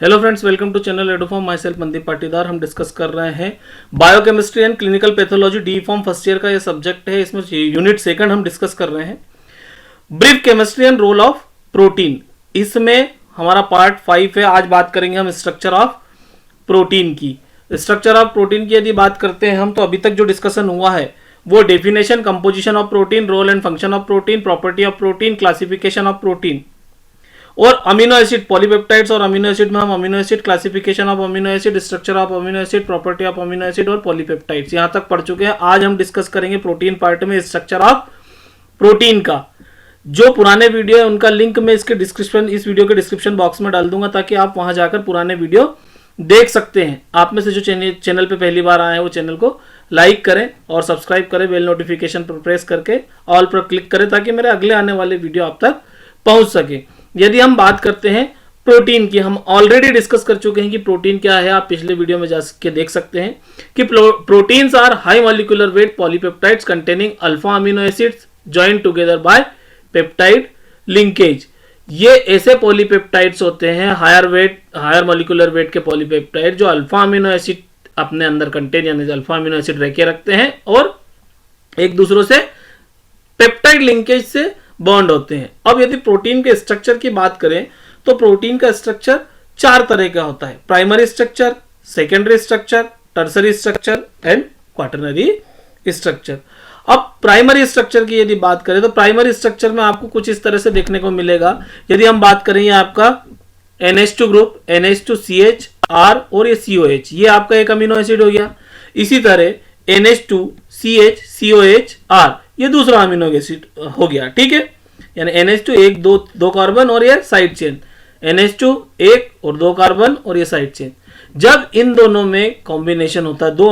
Hello friends, welcome to channel Adoform. Myself Mandeep Patidar. हम discuss कर रहे हैं biochemistry and clinical pathology D pharm first year का ये सब्जेक्ट है। इसमें यूनिट सेकंड हम डिस्कस कर रहे हैं brief chemistry and role of protein. इसमें हमारा पार्ट 5 है। आज बात करेंगे हम स्ट्रक्चर ऑफ प्रोटीन की। स्ट्रक्चर ऑफ प्रोटीन की यदि बात करते हैं हम, तो अभी तक जो डिस्कशन हुआ है वो definition, composition of protein, role and function of protein, property of protein, classification of protein और अमीनो एसिड, पॉलीपेप्टाइड्स और अमीनो एसिड में हम amino acid, classification of amino acid, structure of amino acid, property of amino acid और polypeptides यहां तक पढ़ चुके हैं। आज हम डिस्कस करेंगे प्रोटीन पार्ट में स्ट्रक्चर ऑफ प्रोटीन का। जो पुराने वीडियो है उनका लिंक मैं इस वीडियो के डिस्क्रिप्शन बॉक्स में डाल दूंगा, ताकि आप वहां जाकर पुराने वीडियो देख सकते हैं। आप में से जो चैनल पे पहली बार आए हैं वो चैनल को लाइक करें और सब्सक्राइब करें, बेल नोटिफिकेशन पर प्रेस करके ऑल पर क्लिक करें, ताकि मेरे अगले आने वाले वीडियो आप तक पहुंच सके। यदि हम बात करते हैं प्रोटीन की, हम ऑलरेडी डिस्कस कर चुके हैं कि प्रोटीन क्या है। आप पिछले वीडियो में जाके देख सकते हैं कि proteins are high molecular weight polypeptides containing alpha amino acids joined together by peptide linkage. ये ऐसे पॉलीपेप्टाइड्स होते हैं, हायर मॉलिक्यूलर वेट के पॉलीपेप्टाइड, जो अल्फा अमीनो एसिड अपने अंदर कंटेन, यानी अल्फा अमीनो एसिड रखे रखते हैं और एक दूसरों से पेप्टाइड लिंकेज से बॉन्ड होते हैं। अब यदि प्रोटीन के स्ट्रक्चर की बात करें तो प्रोटीन का स्ट्रक्चर 4 तरह का होता है: primary structure, secondary structure, tertiary structure and quaternary structure. अब प्राइमरी स्ट्रक्चर की यदि बात करें तो प्राइमरी स्ट्रक्चर में आपको कुछ इस तरह से देखने को मिलेगा। यदि हम बात करें, ये आपका NH2 ग्रुप, NH2CH R और ये COH, ये आपका एक अमीनो एसिड हो गया। इसी तरह NH2CH COH R, ये दूसरा अमीनो एसिड हो गया। ठीक है, यानी NH2 एक दो कार्बन और ये साइड चेन, NH2 एक और 2 कार्बन और ये साइड चेन। जब इन दोनों में कॉम्बिनेशन होता है, दो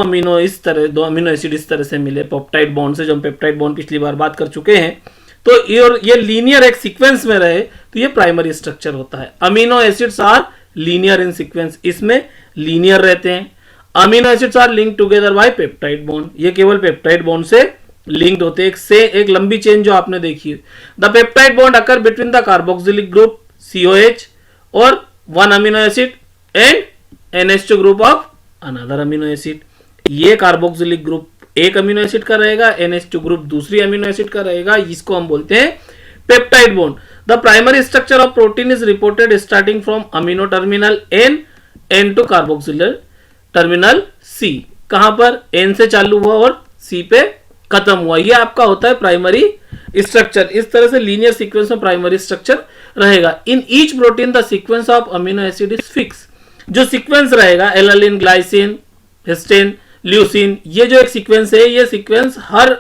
अमीनो एसिड इस तरह से मिले पेप्टाइड बॉन्ड से, जो हम पेप्टाइड बॉन्ड पिछली बार बात कर चुके हैं, तो ये लीनियर एक सीक्वेंस में रहे तो ये प्राइमरी स्ट्रक्चर होता है। Amino acids are linear in sequence, इसमें लीनियर रहते हैं। Amino acids are link together by peptide bond, ये केवल पेप्टाइड बॉन्ड से लिंक्ड होते हैं। एक लंबी चेन जो आपने देखी है, the peptide bond occur between the carboxylic group COH और one amino acid and NH2 group of another amino acid. ये कार्बोक्सिलिक ग्रुप एक अमीनो एसिड का रहेगा, NH2 ग्रुप दूसरी अमीनो एसिड का रहेगा। इसको हम बोलते हैं peptide bond. The primary structure of protein is reported starting from amino terminal N to carboxyl terminal C। कहां पर? N से चालू हुआ और C पे खत्म हुआ। ये आपका होता है प्राइमरी स्ट्रक्चर। इस तरह से लीनियर सीक्वेंस में प्राइमरी स्ट्रक्चर रहेगा। In each protein the sequence of amino acid is fix. जो सीक्वेंस रहेगा, एलानिन, ग्लाइसिन, हिस्टीन, ल्यूसीन, ये जो एक सीक्वेंस है, ये सीक्वेंस हर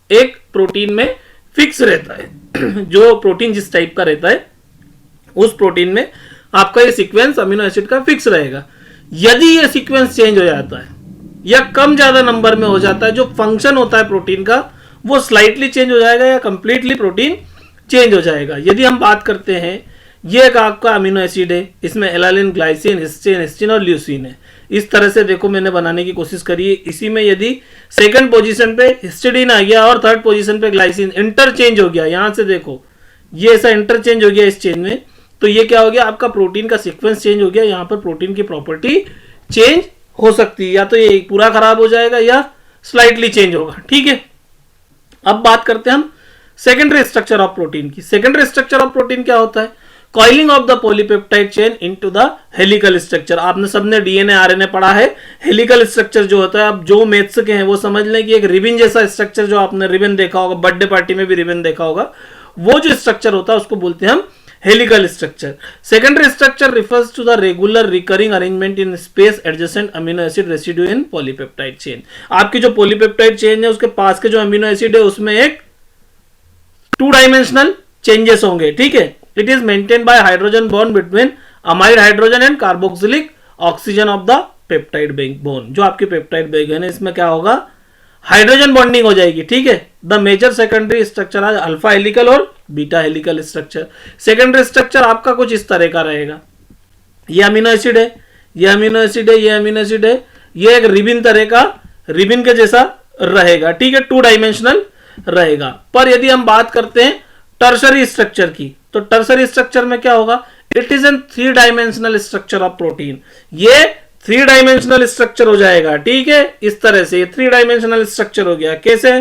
एक प्रोटीन में फिक्स रहता है। जो प्रोटीन जिस टाइप का रहता है उस प्रोटीन में आपका ये सीक्वेंस अमीनो एसिड का फिक्स रहेगा। यदि ये सीक्वेंस चेंज हो जाता है या कम ज्यादा नंबर में हो जाता है, जो फंक्शन होता है प्रोटीन का वो स्लाइटली चेंज हो जाएगा या कंप्लीटली प्रोटीन चेंज हो जाएगा। यदि हम बात करते हैं, ये एक आपका अमीनो एसिड है, इसमें एलानिन, ग्लाइसिन, हिस्टीन और ल्यूसीन है। इस तरह से देखो मैंने बनाने की कोशिश करी है। इसी में यदि सेकंड पोजीशन पे हिस्टीडीन आ गया और थर्ड पोजीशन पे ग्लाइसिन, इंटरचेंज हो गया, यहां से देखो ये ऐसा इंटरचेंज हो गया इस चेन में, तो ये क्या हो गया, आपका प्रोटीन का सीक्वेंस चेंज हो गया। यहां पर प्रोटीन की प्रॉपर्टी चेंज हो सकती है, या तो ये पूरा खराब हो जाएगा या स्लाइटली चेंज होगा। ठीक है, अब बात करते हैं हम सेकेंडरी स्ट्रक्चर ऑफ प्रोटीन की। सेकेंडरी स्ट्रक्चर ऑफ प्रोटीन क्या होता है? Coiling of the polypeptide chain into the helical structure. आपने सबने DNA RNA पढ़ा है। हेलिकल स्ट्रक्चर जो होता है, अब जो मैथ्स के हैं वो समझ लें कि एक रिबन जैसा स्ट्रक्चर, जो आपने रिबन देखा होगा, बर्थडे पार्टी में भी रिबन देखा होगा, वो जो स्ट्रक्चर होता है उसको बोलते हैं हम helical structure. Secondary structure refers to the regular recurring arrangement in space adjacent amino acid residue in polypeptide chain. आपकी जो पॉलीपेप्टाइड चेन है उसके पास के जो अमीनो एसिड है उसमें एक 2 डायमेंशनल चेंजेस होंगे। ठीक है, it is maintain by hydrogen bond between amide hydrogen and carboxylic oxygen of the peptide backbone. जो आपकी पेप्टाइड बैकबोन है, इसमें क्या होगा, हाइड्रोजन बॉन्डिंग हो जाएगी। ठीक है, द मेजर सेकेंडरी स्ट्रक्चर आज अल्फा हेलिकल और beta helical structure. Secondary structure आपका कुछ इस तरह का रहेगा। ये अमीनो एसिड है, ये अमीनो एसिड है, ये अमीनो एसिड है, ये एक रिबन तरह का, रिबन के जैसा रहेगा। ठीक है, 2 डायमेंशनल रहेगा। पर यदि हम बात करते हैं टर्शरी स्ट्रक्चर की, तो टर्सरी स्ट्रक्चर में क्या होगा, it is an 3 dimensional structure of protein. ये 3 डायमेंशनल स्ट्रक्चर हो जाएगा, ठीक है, इस तरह से ये 3 डायमेंशनल स्ट्रक्चर हो गया। कैसे?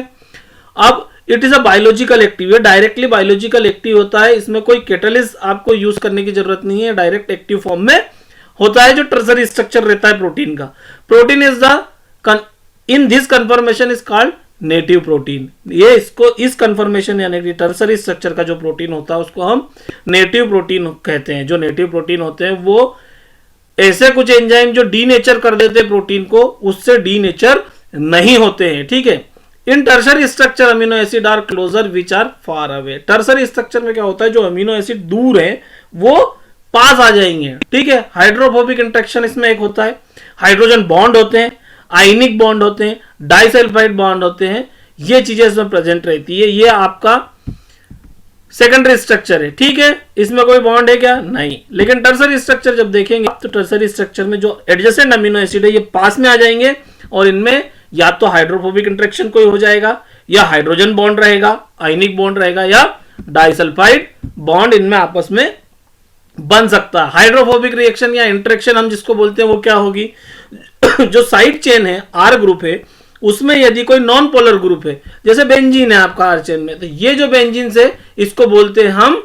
अब it is a biological active, ये डायरेक्टली बायोलॉजिकल एक्टिव होता है, इसमें कोई कैटलिस्ट आपको यूज करने की जरूरत नहीं है, डायरेक्ट एक्टिव फॉर्म में होता है, जो टर्सरी स्ट्रक्चर रहता है प्रोटीन का। Protein is the in this conformation is called native protein. ये इसको इस कन्फर्मेशन यानी कि टर्सरी स्ट्रक्चर का जो प्रोटीन होता है उसको हम नेटिव प्रोटीन कहते हैं। जो नेटिव प्रोटीन होते हैं वो ऐसे कुछ एंजाइम जो डीनेचर कर देते हैं प्रोटीन को, उससे डीनेचर नहीं होते हैं, ठीक है। In tertiary structure amino acid are closer which are far away. Tertiary structure में क्या होता है, जो अमीनो एसिड दूर है वो पास आ जाएंगे, ठीक है। हाइड्रोफोबिक इंटरेक्शन इसमें एक होता है, हाइड्रोजन बॉन्ड होते हैं, आयनिक बॉन्ड होते हैं, डाइसल्फाइड बॉन्ड होते हैं, ये चीजें इसमें प्रेजेंट रहती है। ये आपका सेकेंडरी स्ट्रक्चर है, ठीक है, इसमें कोई बॉन्ड है क्या? नहीं। लेकिन टर्सरी स्ट्रक्चर जब देखेंगे तो टर्सरी स्ट्रक्चर में जो एडजेसेंट अमीनो एसिड है ये पास में आ जाएंगे और इनमें या तो हाइड्रोफोबिक इंटरेक्शन कोई हो जाएगा, या हाइड्रोजन बॉन्ड रहेगा, आयनिक बॉन्ड रहेगा, या डाइसल्फाइड बॉन्ड इनमें आपस में बन सकता है। हाइड्रोफोबिक रिएक्शन या इंटरेक्शन हम जिसको बोलते हैं वो क्या होगी, जो साइड चेन है आर ग्रुप है उसमें यदि कोई नॉन पोलर ग्रुप है, जैसे बेंजीन है आपका आर चेन में, तो ये जो बेंजीन है इसको बोलते हैं हम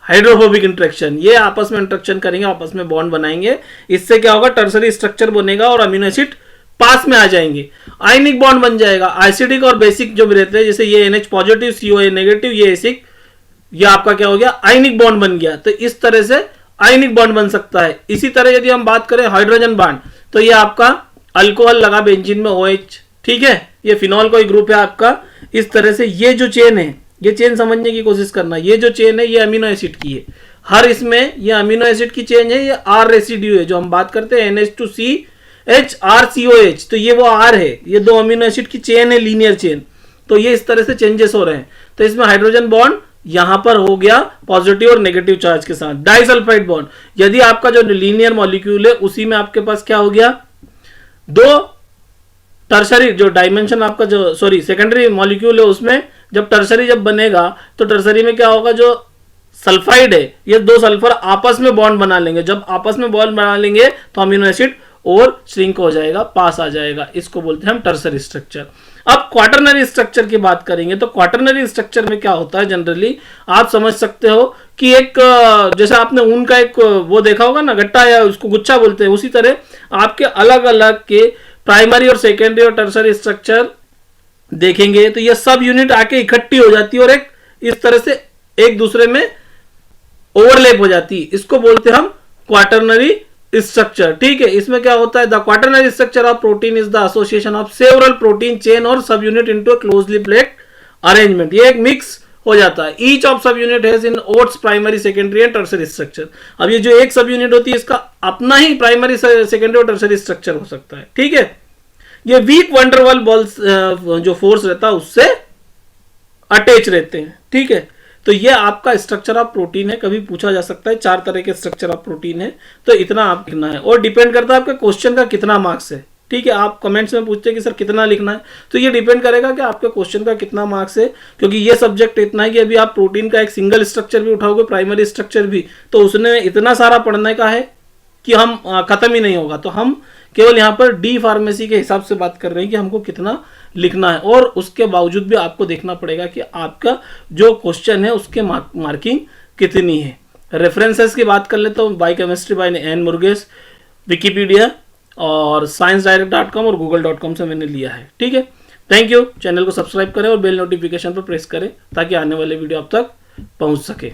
हाइड्रोफोबिक इंटरेक्शन। ये आपस में इंटरेक्शन करेंगे, आपस में बॉन्ड बनाएंगे, इससे क्या होगा, टर्सरी स्ट्रक्चर बनेगा और अमीनो एसिड पास में आ जाएंगे। आयनिक बॉन्ड बन जाएगा, एसिडिक और बेसिक जो भी रहते हैं, जैसे ये NH पॉजिटिव COA नेगेटिव, ये एसिक, ये आपका क्या हो गया, आयनिक बॉन्ड बन गया। तो इस तरह से आयनिक बॉन्ड बन सकता है। इसी तरह यदि हम बात करें हाइड्रोजन बॉन्ड, तो ये आपका अल्कोहल लगा बेंजीन में OH, ठीक है, ये फिनॉल कोई ग्रुप है आपका। इस तरह से ये जो चेन है, ये चेन समझने की कोशिश करना, ये जो चेन है ये अमीनो एसिड की है, हर इसमें ये अमीनो एसिड की चेन है, ये R रेसिड्यू है जो हम बात करते हैं NH2CHRCOH, तो ये वो R है, ये 2 अमीनो एसिड की चेन है, लीनियर चेन। तो ये इस तरह से चेंजेस हो रहे हैं। तो इसमें हाइड्रोजन बॉन्ड यहां पर हो गया पॉजिटिव और नेगेटिव चार्ज के साथ। डाइसल्फाइड बॉन्ड, यदि आपका जो लीनियर मॉलिक्यूल है उसी में आपके पास क्या हो गया, 2 टर्सरी जो डायमेंशन आपका जो सेकेंडरी मॉलिक्यूल है उसमें जब टर्सरी जब बनेगा तो टर्सरी में क्या होगा, जो सल्फाइड है ये 2 सल्फर आपस में बॉन्ड बना लेंगे। जब आपस में बॉन्ड बना लेंगे तो अमीनो एसिड और श्रिंक हो जाएगा, पास आ जाएगा, इसको बोलते हैं हम टर्सरी स्ट्रक्चर। अब क्वाटरनरी स्ट्रक्चर की बात करेंगे तो क्वाटरनरी स्ट्रक्चर में क्या होता है, जनरली आप समझ सकते हो कि एक जैसे आपने ऊन का एक वो देखा होगा ना, गट्टा या उसको गुच्छा बोलते हैं, उसी तरह आपके अलग अलग के प्राइमरी और सेकेंडरी और टर्सरी स्ट्रक्चर देखेंगे तो ये सब यूनिट आके इकट्ठी हो जाती है और एक इस तरह से एक दूसरे में ओवरलैप हो जाती है, इसको बोलते हैं हम क्वाटरनरी स्ट्रक्चर, ठीक है। इसमें क्या होता है, the quaternary structure of protein is the association of several protein chain और subunit into a closely packed arrangement. ये एक मिक्स हो जाता है। Each of subunit has in its primary secondary and tertiary structure. अब ये जो एक सब यूनिट होती है इसका अपना ही प्राइमरी सेकेंडरी और टर्सरी स्ट्रक्चर हो सकता है, ठीक है। ये वीक वंडरवाल बॉल्स जो फोर्स रहता है उससे अटैच रहते हैं, ठीक है। तो ये आपका स्ट्रक्चर ऑफ प्रोटीन है, कभी पूछा जा सकता है 4 तरह के स्ट्रक्चर ऑफ प्रोटीन है, तो इतना आप लिखना है और डिपेंड करता है आपके क्वेश्चन का कितना मार्क्स है, ठीक है। आप कमेंट्स में पूछते हैं कि सर कितना लिखना है, तो ये डिपेंड करेगा कि आपके क्वेश्चन का कितना मार्क्स है, क्योंकि ये सब्जेक्ट इतना है कि अभी आप प्रोटीन का एक सिंगल स्ट्रक्चर भी उठाओगे, प्राइमरी स्ट्रक्चर भी, तो उसने इतना सारा पढ़ने का है कि हम खत्म ही नहीं होगा। तो हम केवल यहाँ पर डी फार्मेसी के हिसाब से बात कर रहे हैं कि हमको कितना लिखना है, और उसके बावजूद भी आपको देखना पड़ेगा कि आपका जो क्वेश्चन है उसके मार्किंग कितनी है। रेफरेंसेस की बात कर ले तो बायोकेमिस्ट्री बाय एन मुर्गेस, विकीपीडिया और sciencedirect.com और google.com से मैंने लिया है, ठीक है। Thank you. चैनल को सब्सक्राइब करें और बेल नोटिफिकेशन पर प्रेस करें ताकि आने वाले वीडियो आप तक पहुंच सके।